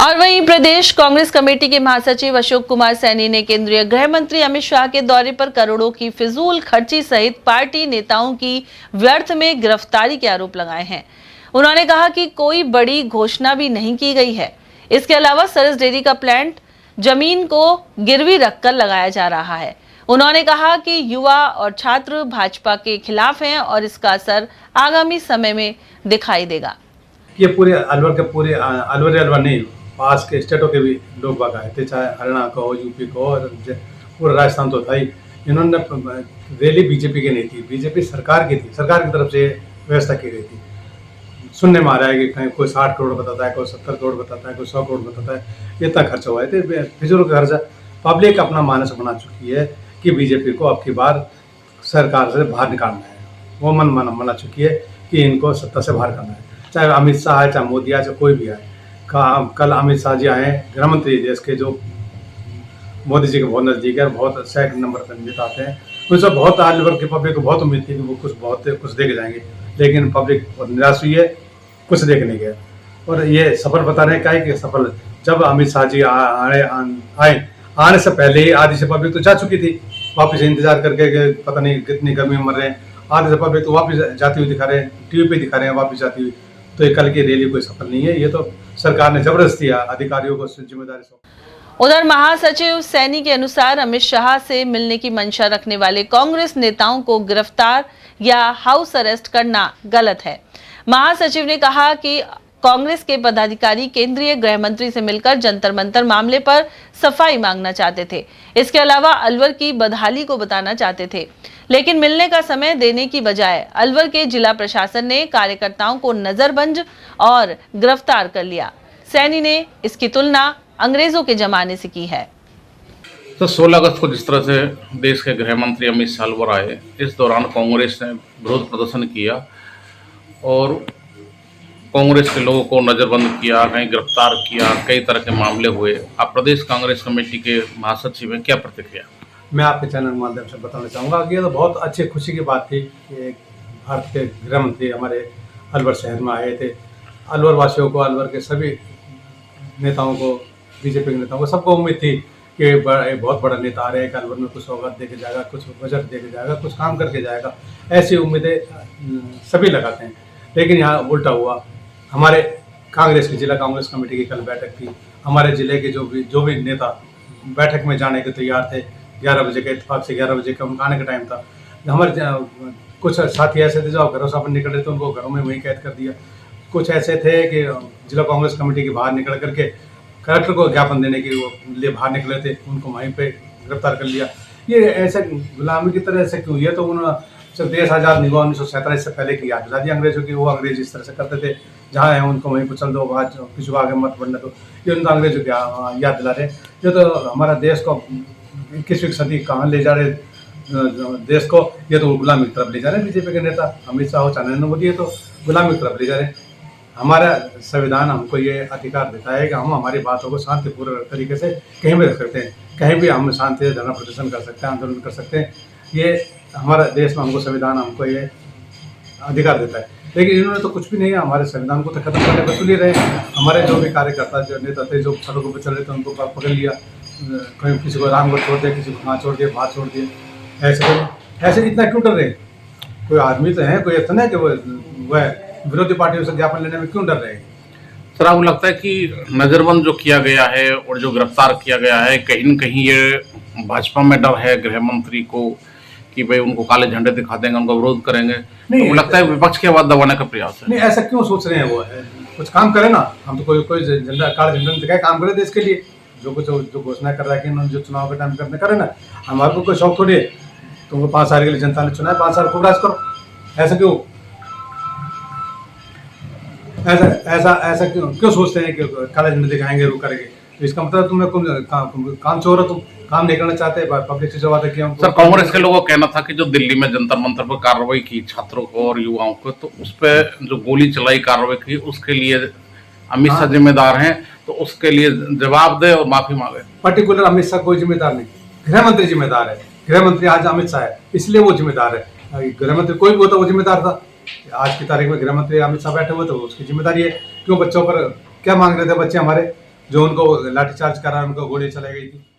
और वहीं प्रदेश कांग्रेस कमेटी के महासचिव अशोक कुमार सैनी ने केंद्रीय गृह मंत्री अमित शाह के दौरे पर करोड़ों की फिजूल खर्ची सहित पार्टी नेताओं की व्यर्थ में गिरफ्तारी के आरोप लगाए हैं। उन्होंने कहा कि कोई बड़ी घोषणा भी नहीं की गई है। इसके अलावा सरस डेयरी का प्लांट जमीन को गिरवी रखकर लगाया जा रहा है। उन्होंने कहा कि युवा और छात्र भाजपा के खिलाफ हैं और इसका असर आगामी समय में दिखाई देगा। ये पूरे अलवर नहीं, पास के स्टेटों के भी लोग बाग आए थे, चाहे हरियाणा का हो, यूपी को, और पूरा राजस्थान तो था ही। इन्होंने रैली बीजेपी की नहीं थी, बीजेपी सरकार की थी, सरकार की तरफ से व्यवस्था की गई थी। सुनने में आ रहा है कि कहीं कोई 60 करोड़ बताता है, कोई 70 करोड़ बताता है, कोई 100 करोड़ बताता है। इतना खर्चा हुआ है, फिजूल का खर्चा। पब्लिक अपना मानस बना चुकी है कि बीजेपी को अब की बार सरकार से बाहर निकालना है। वो मना चुकी है कि इनको सत्ता से बाहर करना है, चाहे अमित शाह आए, चाहे मोदी आए, चाहे कोई भी आए। कल अमित शाह जी आए, गृह मंत्री देश के, जो मोदी जी के बहुत नज़दीक है, बहुत सेकंड नंबर पर नेता आते हैं। उनसे बहुत अलवर की पब्लिक को बहुत उम्मीद थी कि वो कुछ दे के जाएंगे, लेकिन पब्लिक बहुत निराश हुई है, कुछ देख नहीं गया। और ये सफल बता रहे हैं क्या है कि सफल, जब अमित शाह जी आने से पहले ही आधी से पब्लिक तो जा चुकी थी, वापस इंतजार करके पता नहीं कितनी गर्मी में मर रहे हैं। आधे से पब्लिक तो वापस जाती हुई दिखा रहे हैं, टीवी पे दिखा रहे हैं वापस जाती हुई। तो ये कल की रैली कोई सफल नहीं है, ये तो सरकार ने जबरदस्ती अधिकारियों को जिम्मेदारी सौंपी। उधर महासचिव सैनी के अनुसार अमित शाह से मिलने की मंशा रखने वाले कांग्रेस नेताओं को गिरफ्तार या हाउस अरेस्ट करना गलत है। महासचिव ने कहा कि कांग्रेस के पदाधिकारी केंद्रीय गृह मंत्री से मिलकर जंतर मंतर मामले पर सफाई मांगना चाहते थे। इसके अलावा अलवर की बदहाली को बताना चाहते थे, लेकिन मिलने का समय देने की बजाय अलवर के जिला प्रशासन ने कार्यकर्ताओं को नजरबंद और गिरफ्तार कर लिया। सैनी ने इसकी तुलना अंग्रेजों के जमाने से की है। तो 16 अगस्त को जिस तरह से देश के गृह मंत्री अमित शाह अलवर आए, इस दौरान कांग्रेस ने विरोध प्रदर्शन किया और कांग्रेस के लोगों को नज़रबंद किया, कहीं गिरफ्तार किया, कई तरह के मामले हुए। आप प्रदेश कांग्रेस कमेटी के महासचिव हैं, क्या प्रतिक्रिया? मैं आपके चैनल के माध्यम से बताना चाहूँगा कि ये तो बहुत अच्छी खुशी की बात थी कि भारत के गृह मंत्री हमारे अलवर शहर में आए थे। अलवर वासियों को, अलवर के सभी नेताओं को, बीजेपी के नेताओं को, सबको उम्मीद थी कि बहुत बड़ा नेता आ रहे हैं कि अलवर में कुछ सौगात दे के जाएगा, कुछ बजट दे के जाएगा, कुछ काम करके जाएगा। ऐसी उम्मीदें सभी लगाते हैं, लेकिन यहाँ उल्टा हुआ। हमारे कांग्रेस की जिला कांग्रेस कमेटी की कल बैठक थी। हमारे जिले के जो भी नेता बैठक में जाने के तैयार थे, 11 बजे के इत्तेफाक से 11 बजे का उनका आने का टाइम था। हमारे कुछ साथी ऐसे थे जो घरों से अपन निकल रहे थे, उनको घरों में वहीं कैद कर दिया। कुछ ऐसे थे कि जिला कांग्रेस कमेटी के बाहर निकल करके कलेक्टर को ज्ञापन देने के लिए बाहर निकले थे, उनको वहीं पे गिरफ्तार कर लिया। ये ऐसे गुलामी की तरह से क्यों? ये तो उन्होंने देश आज़ाद नहीं हुआ 1947 से पहले की याद दिला दी अंग्रेजों की। वो अंग्रेज इस तरह से करते थे, जहाँ है उनको वहीं कुचल दो, आज पिछुआ आगे मत बढ़ने दो। ये उनको अंग्रेजों की याद दिला रहे। ये तो हमारा देश को 21वीं सदी कहाँ ले जा रहे देश को, ये तो गुलामी की तरफ ले जा रहे हैं बीजेपी के नेता अमित शाह और नरेंद्र मोदी। ये तो गुलामी की तरफ ले जा रहे हैं। हमारा संविधान हमको ये अधिकार देता है कि हम हमारी बातों को शांतिपूर्ण तरीके से कहीं भी रख सकते हैं, कहीं भी हम शांति से धरना प्रदर्शन कर सकते हैं, आंदोलन कर सकते हैं। ये हमारा देश में हमको संविधान हमको ये अधिकार देता है। लेकिन इन्होंने तो कुछ भी नहीं है, हमारे संविधान को तो खत्म करने पर तुले रहे। हमारे जो भी कार्यकर्ता, जो नेता थे, जो सड़कों पर चल रहे थे, उनको पकड़ लिया, कहीं किसी को रामगढ़ छोड़ दिया, किसी को कहाँ छोड़ दिया, बाहर छोड़ दिया। ऐसे इतना क्यों डर रहे? कोई आदमी तो है, कोई ऐसा नहीं कि वह विरोधी पार्टियों से ज्ञापन लेने में क्यों डर रहे हैं? सर, आपको लगता है कि नज़रबंद जो किया गया है और जो गिरफ्तार किया गया है, कहीं न कहीं ये भाजपा में डर है गृह मंत्री को कि भाई उनको काले झंडे दिखा देंगे, उनका विरोध करेंगे? नहीं, तो लगता है विपक्ष की आवाज दबाने का प्रयास है। नहीं, ऐसा क्यों सोच रहे हैं? वो कुछ काम करे ना। हम तो कोई झंडा, काले झंडा दिखाए, काम करे देश के लिए। जो घोषणा कर रहा है कि उन्होंने जो चुनाव के टाइम करने करे ना, हमारे को कोई शौक थोड़ी है। तुमको 5 साल के लिए जनता ने चुना है, 5 साल खूब राज करो। ऐसा क्यों क्यों सोचते हैं कि काले झंडे दिखाएंगे, रू करेंगे? तो इसका मतलब तुम्हें काम चोर हो, तुम काम नहीं करना चाहते, पब्लिक से जवाब है कि हम। सर, कांग्रेस के लोगों का कहना था कि जो दिल्ली में जंतर मंतर पर कार्रवाई की छात्रों को और युवाओं को, तो उस पर जो गोली चलाई कार्रवाई की, उसके लिए अमित शाह जिम्मेदार हैं, तो उसके लिए जवाब दे और माफी मांगे। पर्टिकुलर अमित शाह कोई जिम्मेदार नहीं, गृह मंत्री जिम्मेदार है। गृह मंत्री आज अमित शाह है, इसलिए वो जिम्मेदार है। गृह मंत्री कोई भी होता वो जिम्मेदार था। आज की तारीख में गृह मंत्री अमित शाह बैठे हुए, तो उसकी जिम्मेदारी है। क्यों बच्चों पर क्या मांग रहे थे बच्चे हमारे? जो उनको लाठीचार्ज करा उनको गोली चलाई गई थी।